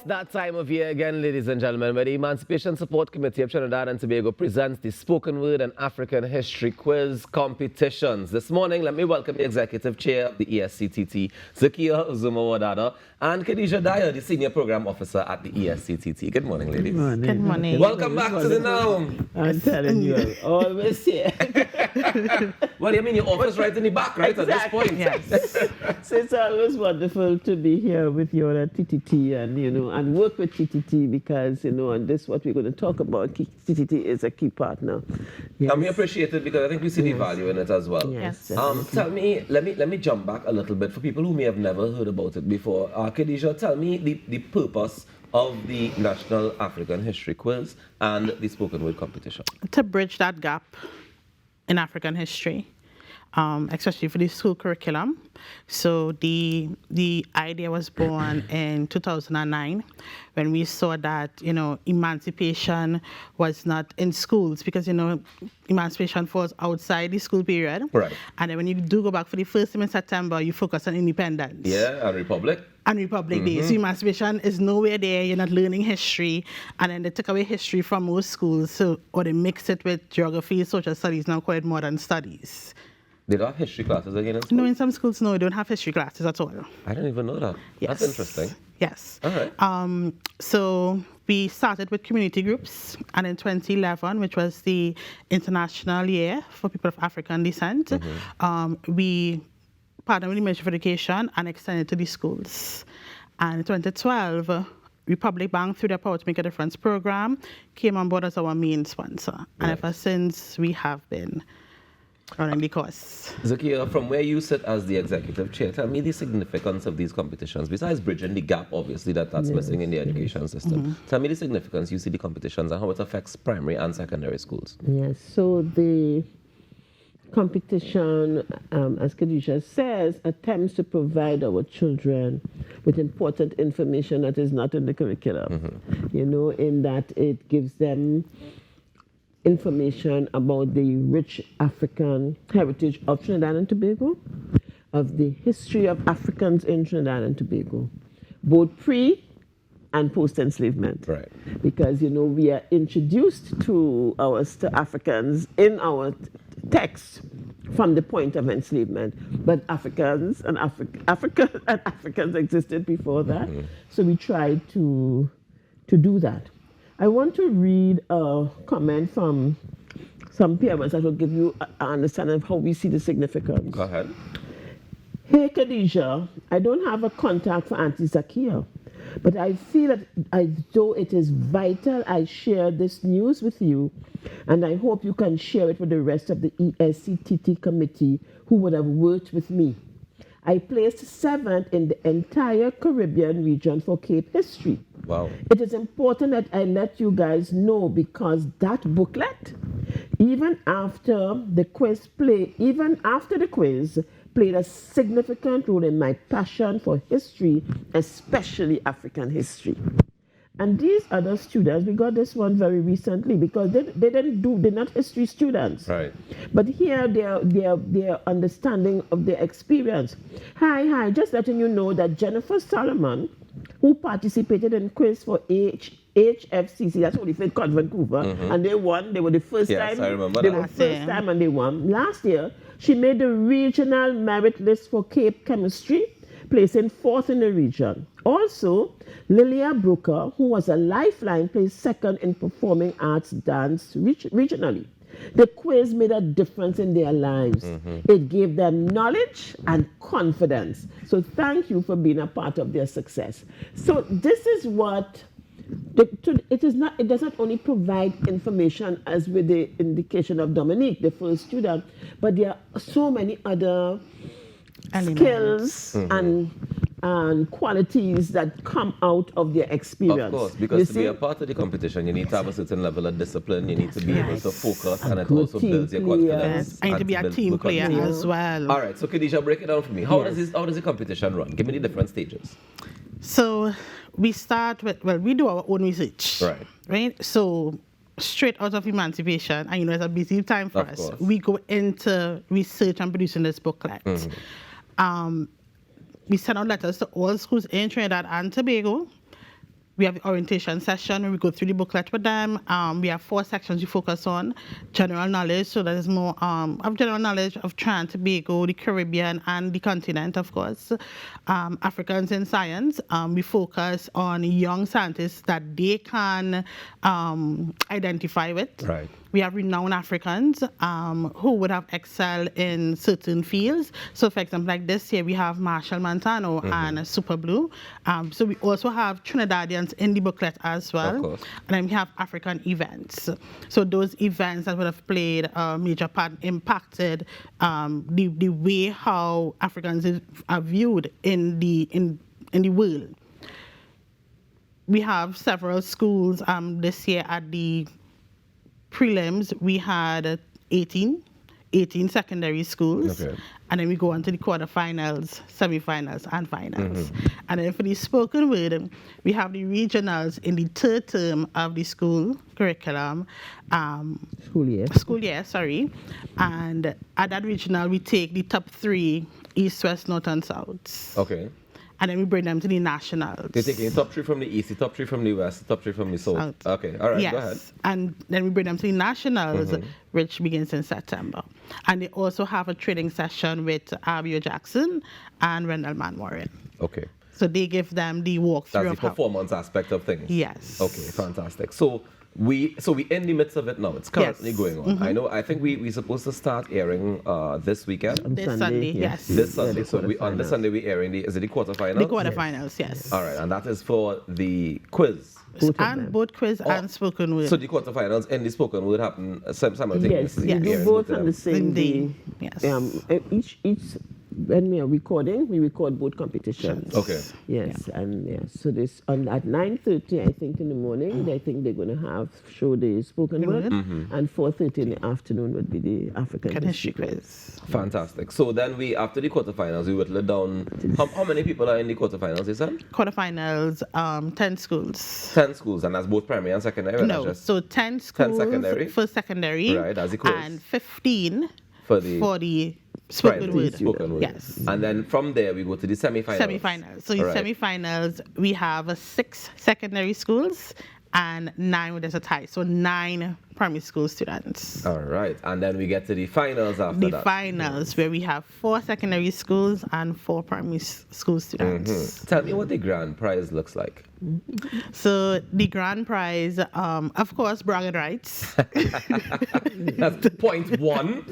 that time of year again, ladies and gentlemen, where the Emancipation Support Committee of Trinidad and Tobago presents the Spoken Word and African History Quiz competitions. This morning, let me welcome the Executive Chair of the ESCTT, Zakiya, Uzoma-Wadada, and Kadija, Dyer, the Senior Program Officer at the ESCTT. Good morning, ladies. Good morning. Good morning. Welcome back to the Norm. I'm telling you, always here. Well, you mean your office right in the back, right, Exactly. at this point? Yes. So it's always wonderful to be here with you at TTT and work with TTT because, and this is what we're going to talk about. TTT is a key partner. Yes. And we appreciate it because I think we see the value in it as well. Yes. Tell me, let me jump back a little bit for people who may have never heard about it before. Kadija, tell me the purpose of the National African History Quiz and the Spoken Word competition. To bridge that gap in African history, especially for the school curriculum. So the idea was born in 2009 when we saw that, emancipation was not in schools because, emancipation falls outside the school period. Right. And then when you do go back for the first time in September, you focus on independence. Yeah, and Republic. And Republic Day. So emancipation is nowhere there. You're not learning history. And then they took away history from most schools, or they mix it with geography, social studies, now call it modern studies. They don't have history classes again in school? No, in some schools, no, they don't have history classes at all. I didn't even know that. Yes. That's interesting. Yes. All right. So we started with community groups, and in 2011, which was the International Year for People of African Descent, we partnered with the Ministry of Education and extended to the schools. And in 2012, Republic Bank, through their Power to Make a Difference program, came on board as our main sponsor. And ever since, we have been running the course. Zakiya, from where you sit as the executive chair, tell me the significance of these competitions. Besides bridging the gap, obviously, that's missing in the education system. Tell me the significance you see the competitions and how it affects primary and secondary schools. Yes, so the competition, as Kadija says, attempts to provide our children with important information that is not in the curriculum. In that it gives them information about the rich African heritage of Trinidad and Tobago, of the history of Africans in Trinidad and Tobago, both pre and post-enslavement. Right. Because, we are introduced to Africans in our text from the point of enslavement, but Africans and Africans existed before that. So we tried to do that. I want to read a comment from some parents that will give you an understanding of how we see the significance. Go ahead. Hey, Kadija, I don't have a contact for Auntie Zakiya, but I feel that as though it is vital I share this news with you, and I hope you can share it with the rest of the ESCTT committee who would have worked with me. I placed 7th in the entire Caribbean region for Cape history. Wow. It is important that I let you guys know because that booklet, even after the quiz played a significant role in my passion for history, especially African history. And these other students, we got this one very recently because they're not history students. Right. But here their understanding of their experience. Hi, just letting you know that Jennifer Solomon, who participated in quiz for HFCC, that's what they said, Vancouver, and they won. They were the first time. Yes, I remember they that. were first time and they won. Last year, she made the regional merit list for Cape chemistry, placing 4th in the region. Also, Lilia Brooker, who was a lifeline, placed 2nd in performing arts dance regionally. The quiz made a difference in their lives. It gave them knowledge and confidence. So thank you for being a part of their success. So this is what it does not only provide information as with the indication of Dominique, the first student, but there are so many other skills and qualities that come out of their experience. Of course, because to be a part of the competition, you need to have a certain level of discipline, you need to be able to focus, and it also builds your confidence. And to be a team player as well. All right, so Kadija, break it down for me. How does the competition run? Give me the different stages. So we start with, we do our own research. Right? So straight out of Emancipation, and it's a busy time for us, we go into research and producing this booklet. We send out letters to all schools in Trinidad and Tobago We have the orientation session where we go through the booklet with them. We have 4 sections we focus on. General knowledge, so there's more of general knowledge of Trinidad and Tobago, the Caribbean, and the continent, of course. Africans in science, we focus on young scientists that they can identify with. Right. We have renowned Africans who would have excelled in certain fields. So, for example, like this year, we have Marshall Montano and Super Blue. So we also have Trinidadians in the booklet as well. Of course. And then we have African events. So those events that would have played a major part impacted the way how Africans are viewed in the world. We have several schools this year at the prelims. We had 18 secondary schools. Okay. And then we go on to the quarterfinals, semifinals, and finals. And then for the spoken word, we have the regionals in the 3rd term of the school curriculum. School year. And at that regional, we take the top 3, East, West, North, and South. Okay. And then we bring them to the nationals. You're taking the top 3 from the East, the top 3 from the West, the top 3 from the South. Okay, all right, yes. Go ahead. And then we bring them to the nationals, which begins in September. And they also have a training session with Abio Jackson and Rendell Manwaring. Okay. So they give them the walkthrough That's the of how. performance aspect of things. Yes. Okay, fantastic. So we in the midst of it now. It's currently Yes. going on. I think we're supposed to start airing this weekend. This Sunday, yes. This Sunday. So on this quarterfinals. Sunday we're airing is it the quarterfinals? The quarterfinals, yes. All right, and that is for the quiz. Both quiz and spoken word. So the quarterfinals and the spoken word happen simultaneously. Yes, we Yes. do both on the same day. Yes. Each when we are recording, we record both competitions. Okay. Yes, and yes. So this at 9:30, I think in the morning, I think they're going to show the spoken word, and 4:30 in the afternoon would be the African history quiz. Fantastic. So then after the quarterfinals, we whittle it down. How many people are in the quarterfinals, you said? Quarterfinals, 10 schools. 10 schools, and that's both primary and secondary? No, so 10 schools secondary? for secondary. Right, that's the quiz. And 15 For the spoken word. Spoken word. Yes. And then from there, we go to the semifinals. Semifinals. So in All right. semifinals, we have 6 secondary schools and 9 where there's a tie. So 9 primary school students. All right. And then we get to the finals after The that. finals, where we have 4 secondary schools and 4 primary school students. Tell me what the grand prize looks like. So the grand prize, of course, bragging rights. That's point 1.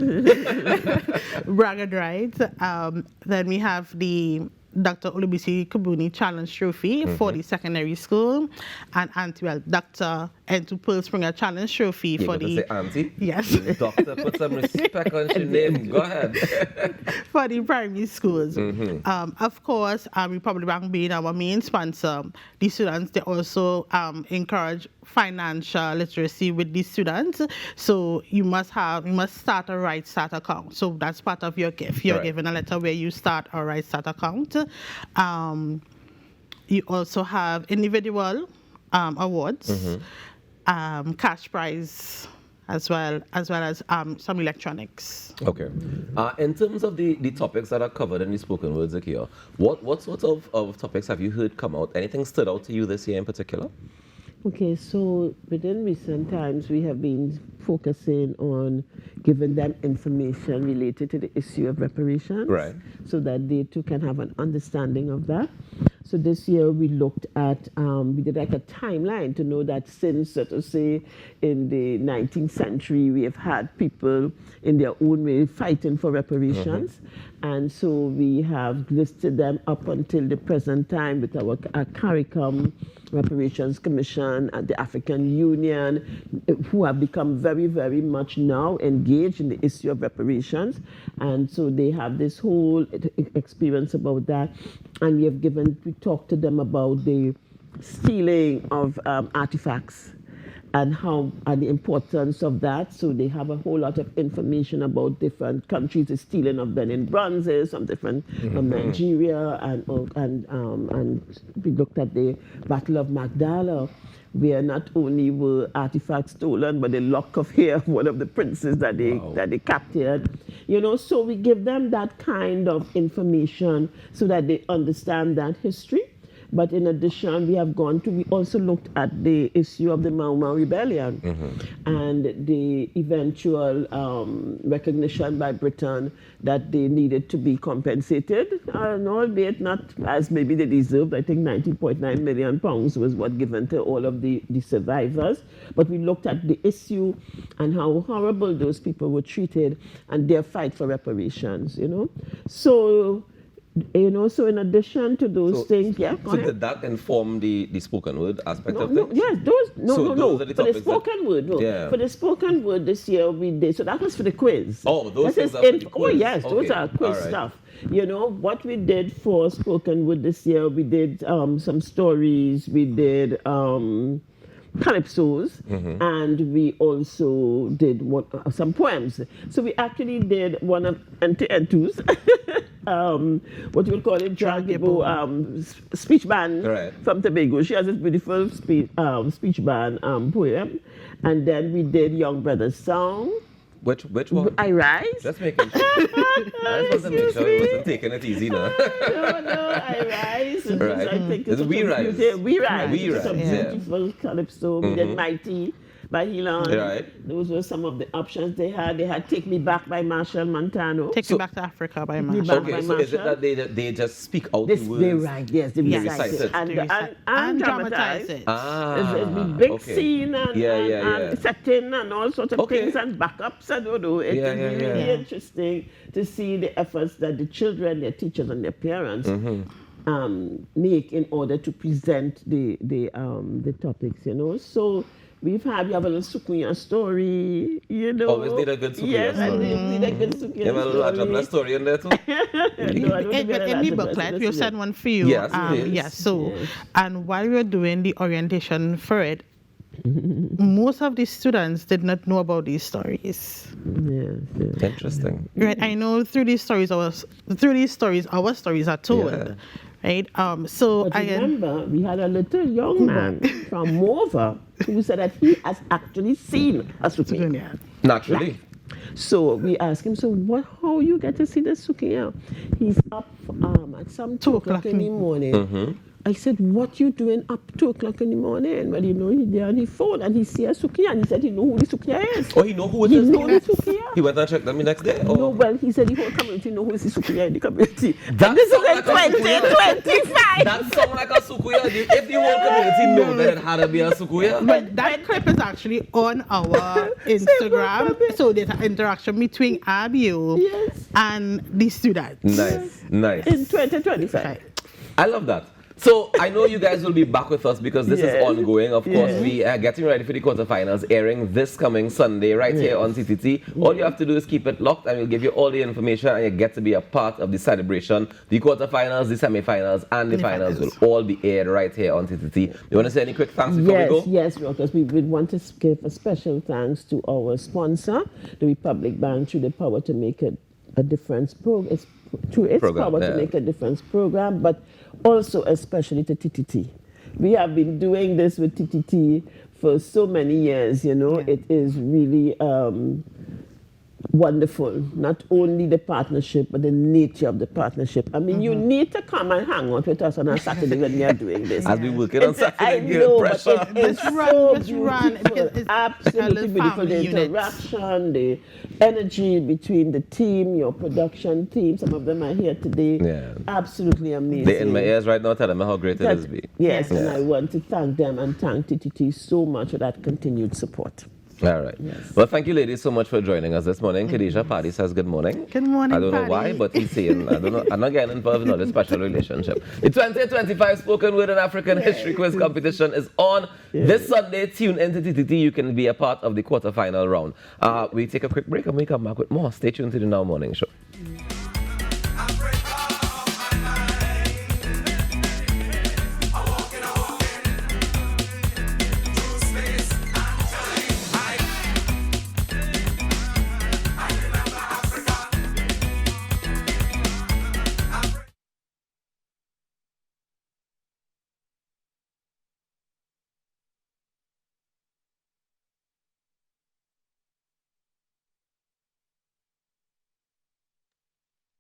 Bragging rights. Then we have the Dr. Olubisi Kubuni Challenge Trophy for the secondary school, and Dr. Entu Pearl Springer Challenge Trophy You're for going the to say auntie? Yes. Doctor, put some respect on your name. Go ahead. for the primary schools. Of course, Republic Bank being our main sponsor, the students, they also encourage financial literacy with the students. So you must start a Right Start account. So that's part of your gift. You're given a letter where you start a Right Start account. You also have individual awards, cash prize, as well as some electronics. Okay. In terms of the topics that are covered in the spoken word, Zakiya, what sort of topics have you heard come out? Anything stood out to you this year in particular? Okay, so within recent times, we have been focusing on giving them information related to the issue of reparations, Right. so that they too can have an understanding of that. So this year we looked at, we did like a timeline to know that since, so to say, in the 19th century, we have had people in their own way fighting for reparations. And so we have listed them up until the present time with our CARICOM Reparations Commission and the African Union, who have become very, very much now engaged in the issue of reparations. And so they have this whole experience about that. And we talked to them about the stealing of artifacts and the importance of that. So they have a whole lot of information about different countries, the stealing of Benin bronzes from different from Nigeria, and we looked at the Battle of Magdala, where not only were artifacts stolen, but the lock of hair of one of the princes that they captured. So we give them that kind of information so that they understand that history. But in addition, we also looked at the issue of the Mau Mau Rebellion and the eventual recognition by Britain that they needed to be compensated, and albeit not as maybe they deserved. I think 90.9 million pounds was what given to all of the survivors. But we looked at the issue and how horrible those people were treated and their fight for reparations, So, so in addition to those things, yeah. So did that inform the spoken word aspect of No, things? yes, Those are the for the topics spoken word, no. Yeah. For the spoken word this year we did, so that was for the quiz. Oh, those That is things are for the Oh, quiz. yes, those Okay. are quiz All right. stuff. What we did for spoken word this year, we did some stories, we did calypsos, and we also did some poems. So we actually did one of Entus, what you would call it, Dragibo, speech band Right. from Tobago. She has this beautiful speech band poem. And then we did Young Brother's Song. Which one? I Rise. Just making sure. I just want to make sure it wasn't taking it easy now. No, I Rise. Right. I think It's We Rise. We Rise. We It's a Rise, yeah. beautiful calypso. We did Mighty by Helan. Right. Those were some of the options they had. They had Take Me Back by Marshall Montano. Take me back to Africa by Marshall. Back Okay, by so is it Marshall. that they just speak out the They words? write, yes, they Yes. recite Recite it. it. And dramatize it. There's the big okay. scene and, Yeah, and setting and all sorts of Okay. things and backups. I don't know. It Yeah, is yeah, really yeah. interesting to see the efforts that the children, their teachers, and their parents Mm-hmm. make in order to present the topics. So. We have a little Zakiya story, Always need a good Zakiya yes, story. I need a good Zakiya You have a little Ajabla story in there too? No, I don't think I In the like booklet, it. we'll send one for you. Yes, please. Yes. So, Yes. and while we were doing the orientation for it, most of the students did not know about these stories. Yes, yes. Interesting. Right. I know through these stories, our stories are told. Yeah. Right. So But again, remember, we had a little young man from Mova who said that he has actually seen a Zakiya. Naturally. So we asked him, so how you get to see the Zakiya? He's up at some 2 o'clock in the morning. I said, what you doing up 2 o'clock in the morning? Well, he's there on his phone and he see a Zakiya and he said he know who the Zakiya is. Oh, he know who it He is? know the Zakiya. He went and checked them the next day? No, well, he said the whole community know who is the Zakiya in the community. That This is sound in like a Zakiya. 2025. That sounds like a Zakiya. If the whole community know that it had to be a Zakiya. but that clip is actually on our Instagram. So there's an interaction between Abiu Yes. and the students. Nice. In 2025. Right. I love that. So I know you guys will be back with us because this is Yes. ongoing. Of course, Yes. we are getting ready for the quarterfinals, airing this coming Sunday right here on CTT. All you have to do is keep it locked and we'll give you all the information and you get to be a part of the celebration. The quarterfinals, the semifinals, and the finals will all be aired right here on CTT. You want to say any quick thanks before we go? Yes, because we would want to give a special thanks to our sponsor, the Republic Bank, through the Power to Make a Difference program. Through its Program, Power yeah. to Make a Difference program, but also especially to TTT. We have been doing this with TTT for so many years, It is really wonderful. Not only the partnership, but the nature of the partnership. I mean, you need to come and hang out with us on a Saturday when we are doing this. As we working on Saturday, I give know, pressure. but it's Let's so run, beautiful. because it's Absolutely like a little beautiful. The family unit. interaction, the energy between the team, your production team. Some of them are here today. Yeah. Absolutely amazing. They're in my ears right now telling me how great it is. That- Be. Yes, and Yeah. I want to thank them and thank TTT so much for that continued support. All right. Well, thank you, ladies, so much for joining us this morning. Kadija, Paddy says good morning. Good morning, I don't know Paddy. why, but he's saying, I don't know, I'm not getting involved in all this special relationship. The 2025 Spoken Word and African History Quiz competition is on this Sunday. Tune into TTT. You can be a part of the quarterfinal round. We take a quick break and we come back with more. Stay tuned to the Now Morning Show.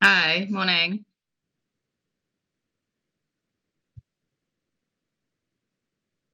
Hi, morning.